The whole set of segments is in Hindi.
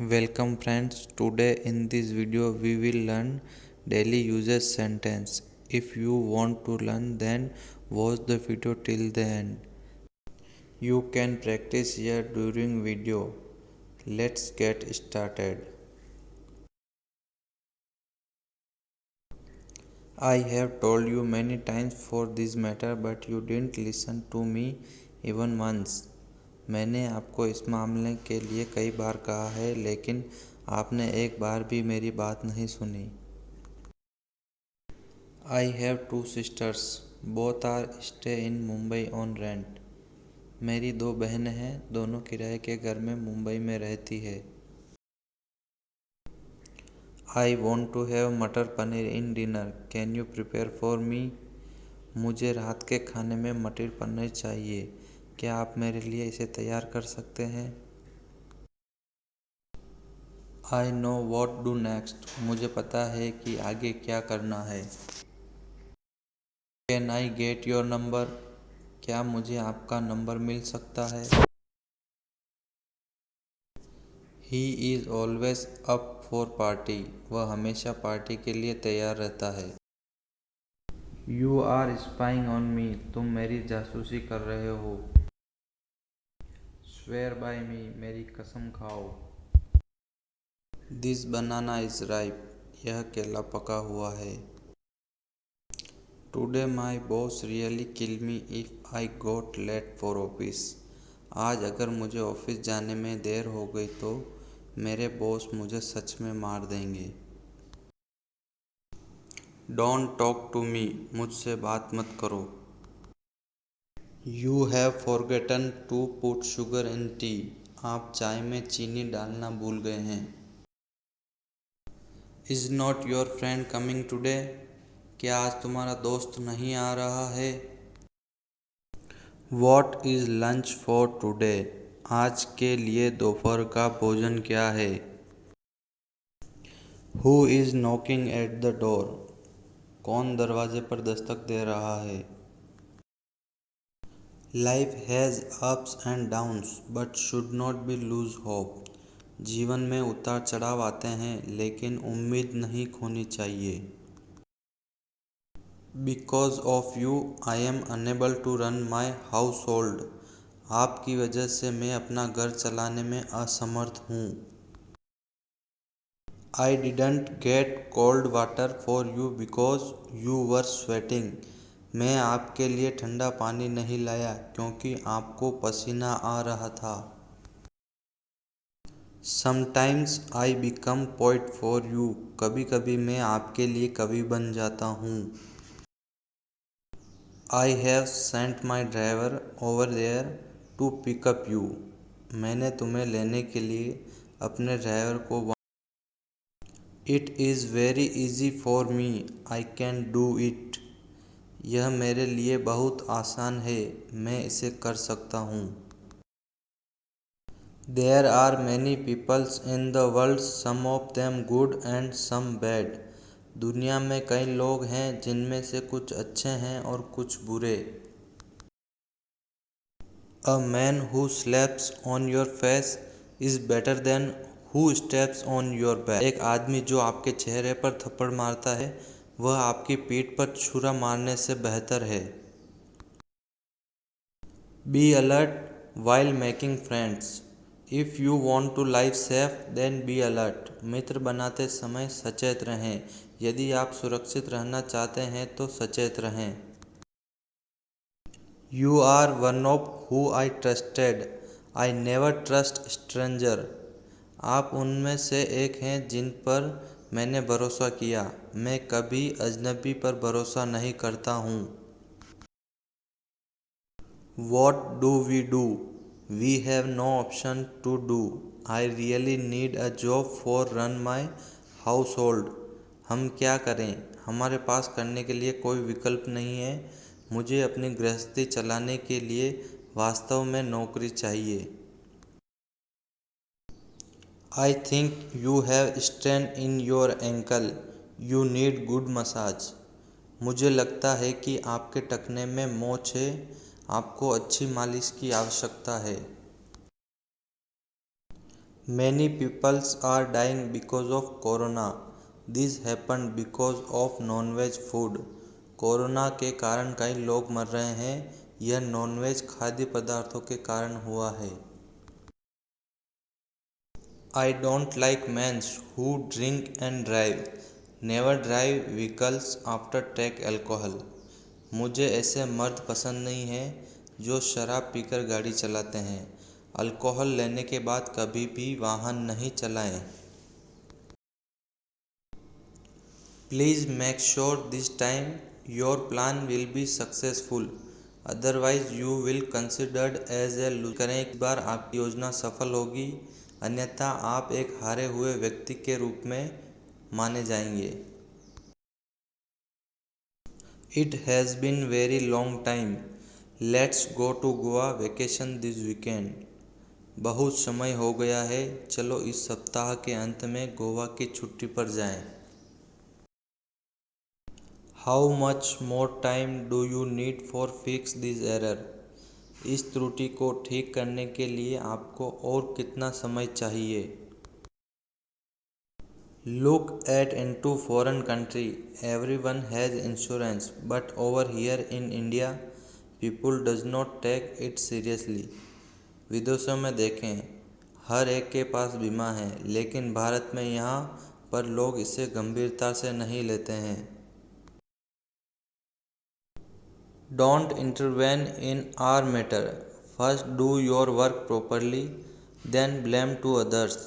Welcome friends. Today in this video we will learn daily uses sentence. If you want to learn then watch the video till the end. You can practice here during video. Let's get started. I have told you many times for this matter but you didn't listen to me even once. मैंने आपको इस मामले के लिए कई बार कहा है लेकिन आपने एक बार भी मेरी बात नहीं सुनी। I have two sisters. Both are stay in Mumbai on rent. मेरी दो बहनें हैं, दोनों किराए के घर में मुंबई में रहती है। I want to have मटर paneer in dinner. Can you prepare for me? मुझे रात के खाने में मटर पनीर चाहिए, क्या आप मेरे लिए इसे तैयार कर सकते हैं? I know what do next. मुझे पता है कि आगे क्या करना है। Can I get your number? क्या मुझे आपका नंबर मिल सकता है? He is always up for party. वह हमेशा पार्टी के लिए तैयार रहता है। You are spying on me. तुम मेरी जासूसी कर रहे हो। Swear by me. मेरी कसम खाओ। This banana is ripe. यह केला पका हुआ है। Today my boss really kill me if I got late for office. आज अगर मुझे ऑफिस जाने में देर हो गई तो मेरे बॉस मुझे सच में मार देंगे। Don't talk to me. मुझसे बात मत करो। You have forgotten to put sugar in tea. आप चाय में चीनी डालना भूल गए हैं। Is not your friend coming today? क्या आज तुम्हारा दोस्त नहीं आ रहा है? What is lunch for today? आज के लिए दोपहर का भोजन क्या है? Who is knocking at the door? कौन दरवाजे पर दस्तक दे रहा है? Life has ups and downs but should not be lose hope. जीवन में उतार चढ़ाव आते हैं लेकिन उम्मीद नहीं खोनी चाहिए। Because of you I am unable to run my household. आपकी वजह से मैं अपना घर चलाने में असमर्थ हूँ। I didn't get cold water for you because you were sweating. मैं आपके लिए ठंडा पानी नहीं लाया क्योंकि आपको पसीना आ रहा था। Sometimes I become poet for you. कभी कभी मैं आपके लिए कवि बन जाता हूँ। I have sent my driver over there to pick up you. मैंने तुम्हें लेने के लिए अपने ड्राइवर को It is very easy for me. I can do it. यह मेरे लिए बहुत आसान है, मैं इसे कर सकता हूँ। There are many peoples in the world, some of them good and some bad. दुनिया में कई लोग हैं जिनमें से कुछ अच्छे हैं और कुछ बुरे। A man who slaps on your face is better than who steps on your back. एक आदमी जो आपके चेहरे पर थप्पड़ मारता है वह आपकी पीठ पर छुरा मारने से बेहतर है। Be alert while making friends. If you want to live safe, then be alert. मित्र बनाते समय सचेत रहें। यदि आप सुरक्षित रहना चाहते हैं तो सचेत रहें। You are one of who I trusted. I never trust stranger. आप उनमें से एक हैं जिन पर मैंने भरोसा किया, मैं कभी अजनबी पर भरोसा नहीं करता हूँ। What do we do? We have no option to do. I really need a job for run my household. हम क्या करें? हमारे पास करने के लिए कोई विकल्प नहीं है। मुझे अपनी गृहस्थी चलाने के लिए वास्तव में नौकरी चाहिए। I think you have strain in your ankle. You need good massage. मुझे लगता है कि आपके टखने में मोच है, आपको अच्छी मालिश की आवश्यकता है। Many peoples are dying because of corona. This happened because of non-veg food. Corona के कारण कई लोग मर रहे हैं। यह नॉन-वेज खाद्य पदार्थों के कारण हुआ है। I don't like men who drink and drive. Never drive vehicles after take alcohol. मुझे ऐसे मर्द पसंद नहीं हैं जो शराब पीकर गाड़ी चलाते हैं। अल्कोहल लेने के बाद कभी भी वाहन नहीं चलाएं। Please make sure this time your plan will be successful. Otherwise you will considered as a loser. करें इस बार आपकी योजना सफल होगी, अन्यथा आप एक हारे हुए व्यक्ति के रूप में माने जाएंगे। It has been very long time. Let's go to Goa vacation this weekend. बहुत समय हो गया है, चलो इस सप्ताह के अंत में गोवा की छुट्टी पर जाएं। How much more time do you need for fix this error? इस त्रुटि को ठीक करने के लिए आपको और कितना समय चाहिए? Look at into foreign country. Everyone has insurance, but over here in India, people does not take it seriously. विदेशों में देखें, हर एक के पास बीमा है, लेकिन भारत में यहाँ पर लोग इसे गंभीरता से नहीं लेते हैं। Don't intervene in our matter. First do your work properly, then blame to others.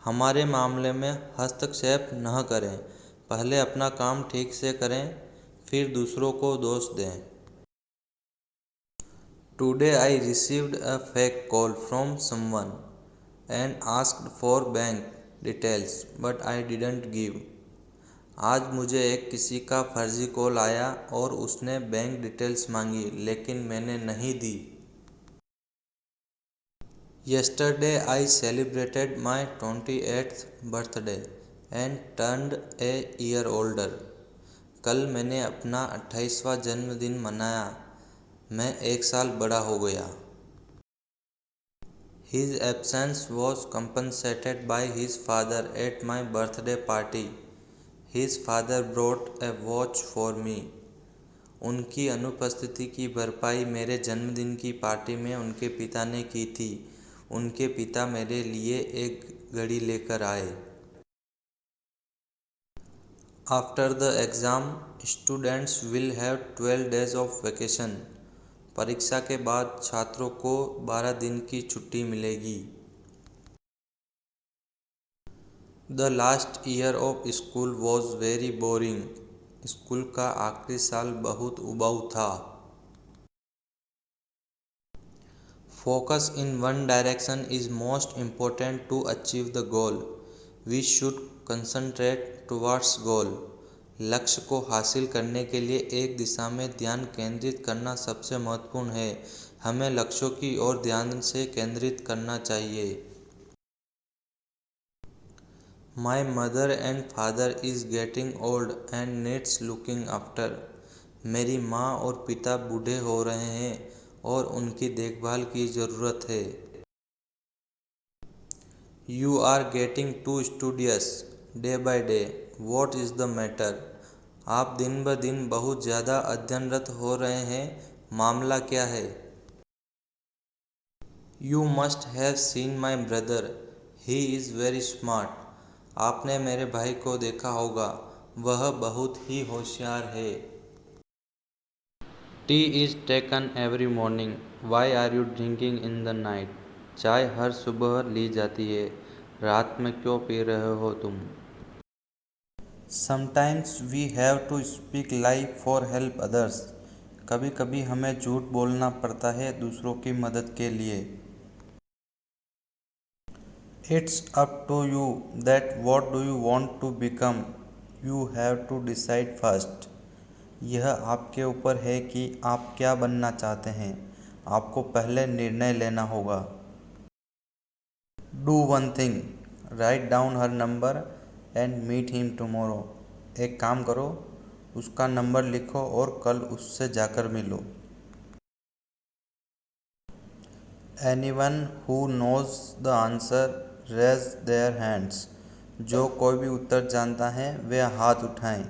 हमारे मामले में हस्तक्षेप न करें, पहले अपना काम ठीक से करें, फिर दूसरों को दोष दें। Today I received a fake call from someone and asked for bank details, but I didn't give. आज मुझे एक किसी का फर्जी कॉल आया और उसने बैंक डिटेल्स मांगी, लेकिन मैंने नहीं दी। Yesterday I celebrated my 28th birthday and turned a year older. कल मैंने अपना 28वां जन्मदिन मनाया, मैं एक साल बड़ा हो गया। His absence was compensated by his father at my birthday party. His father brought a watch for me. उनकी अनुपस्थिति की भरपाई मेरे जन्मदिन की पार्टी में उनके पिता ने की थी। उनके पिता मेरे लिए एक घड़ी लेकर आए। After the exam, students will have 12 days of vacation. परीक्षा के बाद छात्रों को 12 दिन की छुट्टी मिलेगी। The last year of school was very boring. School का आखिरी साल बहुत उबाऊ था। Focus in one direction is most important to achieve the goal. We should concentrate towards goal. लक्ष्य को हासिल करने के लिए एक दिशा में ध्यान केंद्रित करना सबसे महत्वपूर्ण है। हमें लक्ष्यों की ओर ध्यान से केंद्रित करना चाहिए। My mother and father is getting old and needs looking after. मेरी माँ और पिता बूढ़े हो रहे हैं और उनकी देखभाल की ज़रूरत है। You are getting too studious day by day. What is the matter? आप दिन ब दिन बहुत ज़्यादा अध्ययनरत हो रहे हैं, मामला क्या है? You must have seen my brother. He is very smart. आपने मेरे भाई को देखा होगा, वह बहुत ही होशियार है। Tea is taken every morning. Why are you drinking in the night? चाय हर सुबह ली जाती है, रात में क्यों पी रहे हो तुम? Sometimes we have to speak lie for help others. कभी कभी हमें झूठ बोलना पड़ता है दूसरों की मदद के लिए। It's up to you that what do you want to become. You have to decide first. यह आपके ऊपर है कि आप क्या बनना चाहते हैं, आपको पहले निर्णय लेना होगा। Do one thing. Write down her number and meet him tomorrow. एक काम करो, उसका नंबर लिखो और कल उससे जाकर मिलो। Anyone who knows the answer raise their hands. जो कोई भी उत्तर जानता है वे हाथ उठाएं।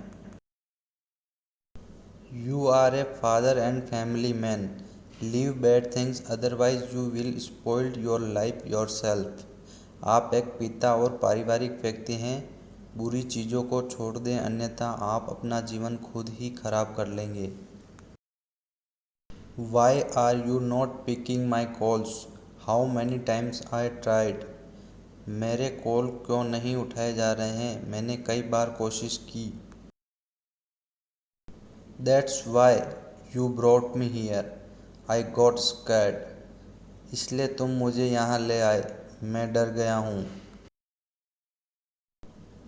You are a father and family man. Leave bad things otherwise you will spoil your life yourself. आप एक पिता और पारिवारिक व्यक्ति हैं। बुरी चीज़ों को छोड़ दें अन्यथा आप अपना जीवन खुद ही खराब कर लेंगे। Why are you not picking my calls? How many times I tried. मेरे कॉल क्यों नहीं उठाए जा रहे हैं? मैंने कई बार कोशिश की। That's why you brought me here. I got scared. इसलिए तुम मुझे यहाँ ले आए, मैं डर गया हूँ।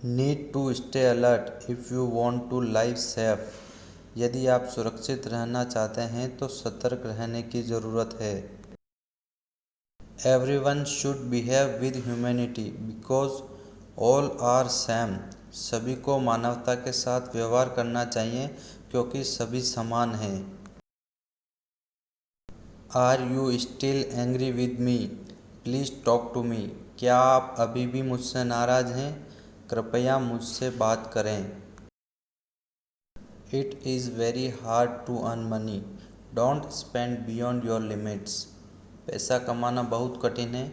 Need to stay alert if you want to live safe. यदि आप सुरक्षित रहना चाहते हैं तो सतर्क रहने की ज़रूरत है। Everyone should behave with humanity because all are same. सभी को मानवता के साथ व्यवहार करना चाहिए क्योंकि सभी समान हैं। Are you still angry with me? Please talk to me. क्या आप अभी भी मुझसे नाराज़ हैं? कृपया मुझसे बात करें। It is very hard to earn money. Don't spend beyond your limits. पैसा कमाना बहुत कठिन है।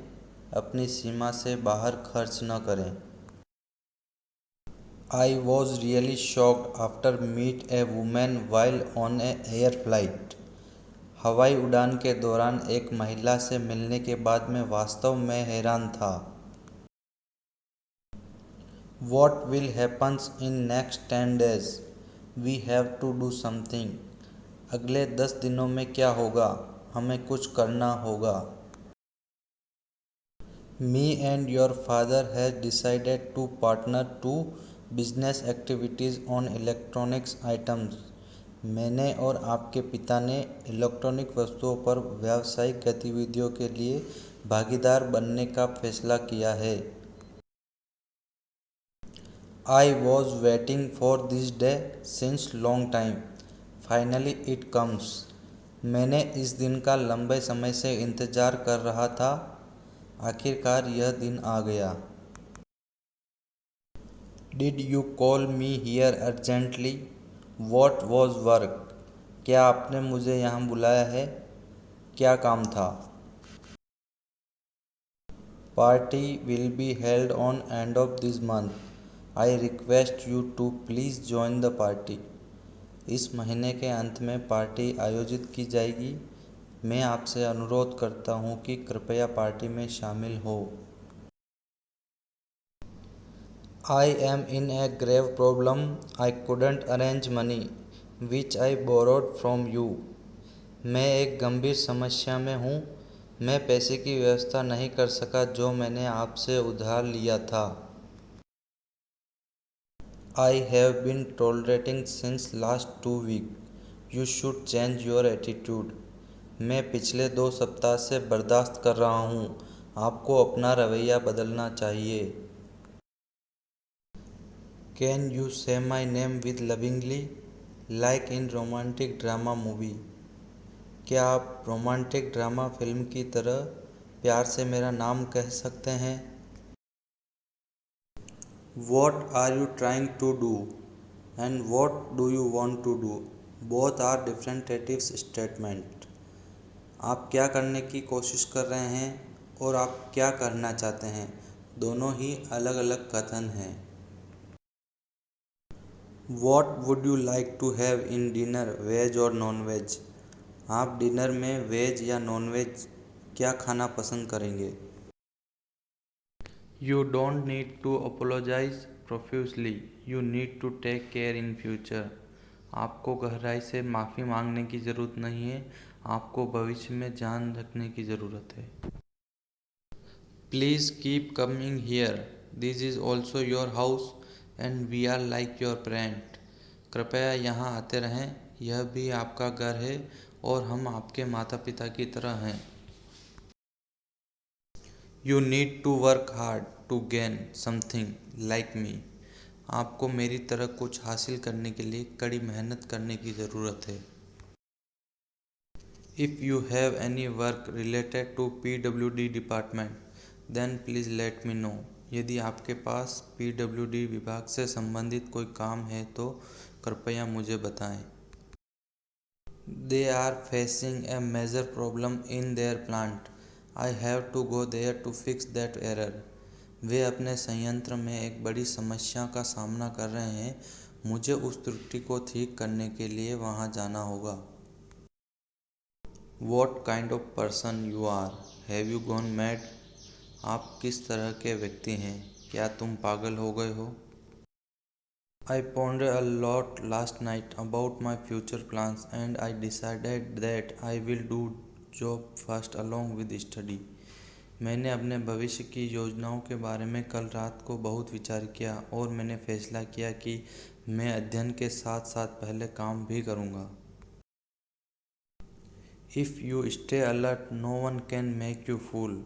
अपनी सीमा से बाहर खर्च न करें। I was really shocked after meet a women while on a air flight. हवाई उड़ान के दौरान एक महिला से मिलने के बाद मैं वास्तव में हैरान था। What will happens in next 10 days? We have to do something. अगले 10 दिनों में क्या होगा? हमें कुछ करना होगा। Me and your father has decided to partner to business activities on electronics items. मैंने और आपके पिता ने इलेक्ट्रॉनिक वस्तुओं पर व्यावसायिक गतिविधियों के लिए भागीदार बनने का फैसला किया है। I was waiting for this day since long time. Finally it comes. मैंने इस दिन का लंबे समय से इंतज़ार कर रहा था। आखिरकार यह दिन आ गया। Did you call me here urgently? What was work? क्या आपने मुझे यहाँ बुलाया है? क्या काम था? Party will be held on end of this month. I request you to please join the party. इस महीने के अंत में पार्टी आयोजित की जाएगी। मैं आपसे अनुरोध करता हूँ कि कृपया पार्टी में शामिल हो। I am in a grave problem. I couldn't arrange money which I borrowed from you. मैं एक गंभीर समस्या में हूँ। मैं पैसे की व्यवस्था नहीं कर सका जो मैंने आपसे उधार लिया था। I have been tolerating since last 2 weeks. You should change your attitude. मैं पिछले 2 सप्ताह से बर्दाश्त कर रहा हूँ। आपको अपना रवैया बदलना चाहिए। Can you say my name with lovingly, like in romantic drama movie? क्या आप रोमांटिक ड्रामा फिल्म की तरह प्यार से मेरा नाम कह सकते हैं? What are you trying to do? And what do you want to do? Both are different statement. आप क्या करने की कोशिश कर रहे हैं और आप क्या करना चाहते हैं? दोनों ही अलग अलग कथन हैं। What would you like to have in dinner, veg और नॉन वेज? आप डिनर में वेज या नॉन वेज क्या खाना पसंद करेंगे? You don't need to apologize profusely. You need to take care in future. आपको गहराई से माफ़ी मांगने की ज़रूरत नहीं है। आपको भविष्य में ध्यान रखने की ज़रूरत है। Please keep coming here. This is also your house and we are like your parent. कृपया यहाँ आते रहें। यह भी आपका घर है और हम आपके माता पिता की तरह हैं। You need to work hard to gain something like me. आपको मेरी तरह कुछ हासिल करने के लिए कड़ी मेहनत करने की ज़रूरत है। If you have any work related to PWD department, then please let me know. यदि आपके पास PWD विभाग से संबंधित कोई काम है तो कृपया मुझे बताएं। They are facing a major problem in their plant. I have to go there to fix that error. वे अपने संयंत्र में एक बड़ी समस्या का सामना कर रहे हैं। मुझे उस त्रुटि को ठीक करने के लिए वहां जाना होगा। What kind of person you are? Have you gone mad? आप किस तरह के व्यक्ति हैं? क्या तुम पागल हो गए हो? I pondered a lot last night about my future plans and I decided that I will do job first along with study. मैंने अपने भविष्य की योजनाओं के बारे में कल रात को बहुत विचार किया और मैंने फैसला किया कि मैं अध्ययन के साथ साथ पहले काम भी करूँगा। If you stay alert, no one can make you fool.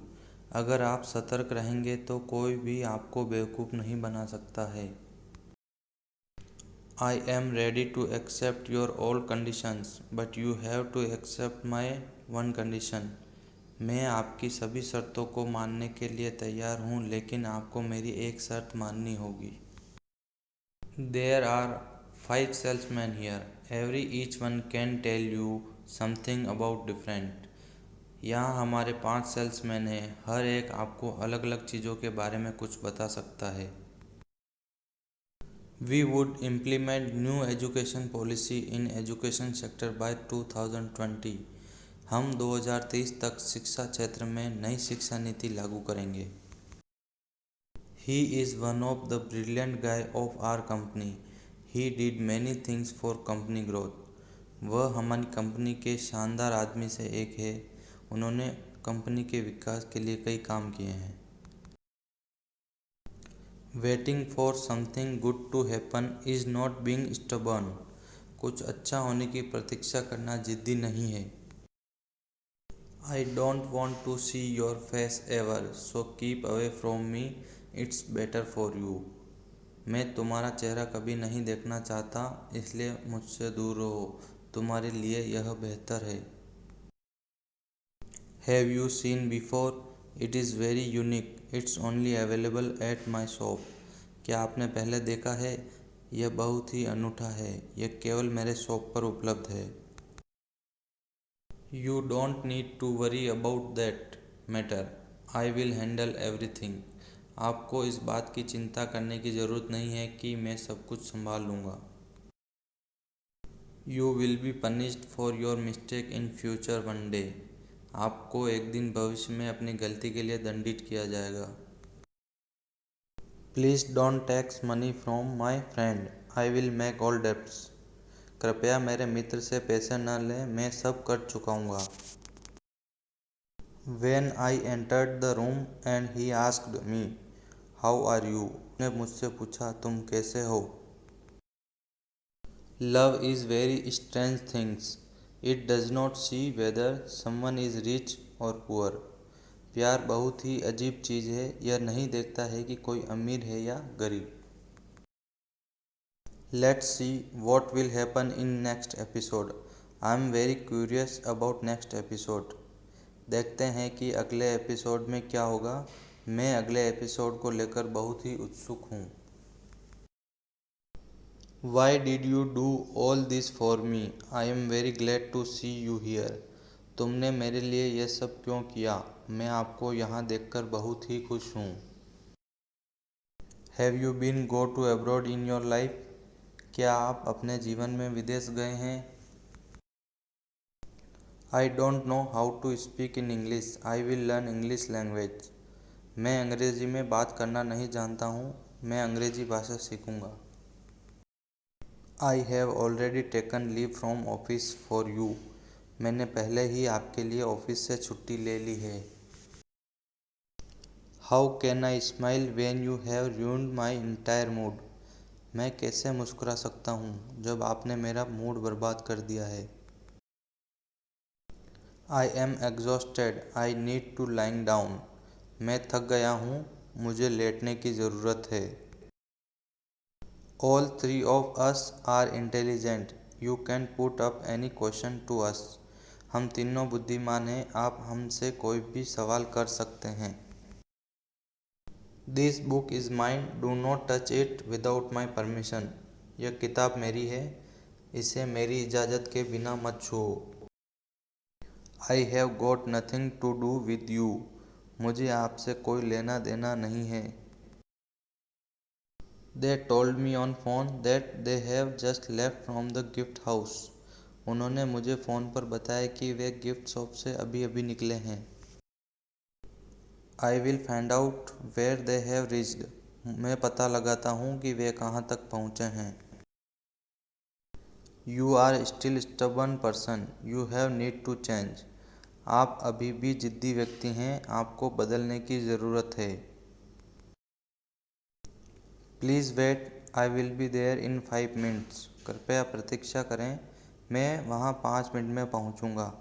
अगर आप सतर्क रहेंगे तो कोई भी आपको बेवकूफ़ नहीं बना सकता है। I am ready to accept your all conditions, but you have to accept my one condition. मैं आपकी सभी शर्तों को मानने के लिए तैयार हूँ, लेकिन आपको मेरी एक शर्त माननी होगी। There are 5 salesmen here. Each one can tell you something about different. यहाँ हमारे 5 सेल्समैन हैं, हर एक आपको अलग अलग चीज़ों के बारे में कुछ बता सकता है। We would implement new education policy in education sector by 2020. हम 2030 तक शिक्षा क्षेत्र में नई शिक्षा नीति लागू करेंगे। He is one of the brilliant guy of our company. He did many things for company growth. वह हमारी कंपनी के शानदार आदमी से एक है। उन्होंने कंपनी के विकास के लिए कई काम किए हैं। Waiting for something good to happen is not being stubborn. कुछ अच्छा होने की प्रतीक्षा करना जिद्दी नहीं है। I don't want to see your face ever, so keep away from me. It's better for you. मैं तुम्हारा चेहरा कभी नहीं देखना चाहता, इसलिए मुझसे दूर रहो। तुम्हारे लिए यह बेहतर है। Have you seen before? It is very unique. It's only available at my shop. क्या आपने पहले देखा है? यह बहुत ही अनूठा है। यह केवल मेरे शॉप पर उपलब्ध है। You don't need to worry about that matter. I will handle everything. आपको इस बात की चिंता करने की ज़रूरत नहीं है कि मैं सब कुछ संभाल लूँगा। You will be punished for your mistake in future one day. आपको एक दिन भविष्य में अपनी गलती के लिए दंडित किया जाएगा। Please don't take money from my friend. I will make all debts. कृपया मेरे मित्र से पैसे न लें, मैं सब कर चुकाऊँगा। When I entered the room and he asked me, "How are you?" उसने मुझसे पूछा, तुम कैसे हो? Love is very strange things. It does not see whether someone is rich or poor. प्यार बहुत ही अजीब चीज़ है, यह नहीं देखता है कि कोई अमीर है या गरीब। Let's see what will happen in next episode. I am very curious about next episode. देखते हैं कि अगले एपिसोड में क्या होगा। मैं अगले एपिसोड को लेकर बहुत ही उत्सुक हूँ। Why did you do all this for me? I am very glad to see you here. तुमने मेरे लिए यह सब क्यों किया? मैं आपको यहाँ देखकर बहुत ही खुश हूँ। Have you been go to abroad in your life? क्या आप अपने जीवन में विदेश गए हैं? I don't know how to speak in English. I will learn English language. मैं अंग्रेजी में बात करना नहीं जानता हूँ, मैं अंग्रेजी भाषा सीखूँगा। I have already taken leave from office for you. मैंने पहले ही आपके लिए ऑफिस से छुट्टी ले ली है। How can I smile when you have ruined my entire mood? मैं कैसे मुस्कुरा सकता हूँ जब आपने मेरा मूड बर्बाद कर दिया है। I am exhausted. I need to lying down. मैं थक गया हूँ, मुझे लेटने की ज़रूरत है। All three of us are intelligent. You can put up any question to us. हम तीनों बुद्धिमान हैं, आप हमसे कोई भी सवाल कर सकते हैं। This book is mine, do not touch it without my permission. यह किताब मेरी है, इसे मेरी इजाज़त के बिना मत छुओ। I have got nothing to do with you. मुझे आपसे कोई लेना देना नहीं है। They told me on phone that they have just left from the gift house. उन्होंने मुझे फ़ोन पर बताया कि वे गिफ्ट शॉप से अभी अभी निकले हैं। I will find out where they have reached. मैं पता लगाता हूँ कि वे कहाँ तक पहुँचे हैं। You are still stubborn person, you have need to change. आप अभी भी जिद्दी व्यक्ति हैं, आपको बदलने की ज़रूरत है। Please wait, I will be there in 5 minutes. कृपया प्रतीक्षा करें, मैं वहाँ 5 मिनट में पहुँचूँगा।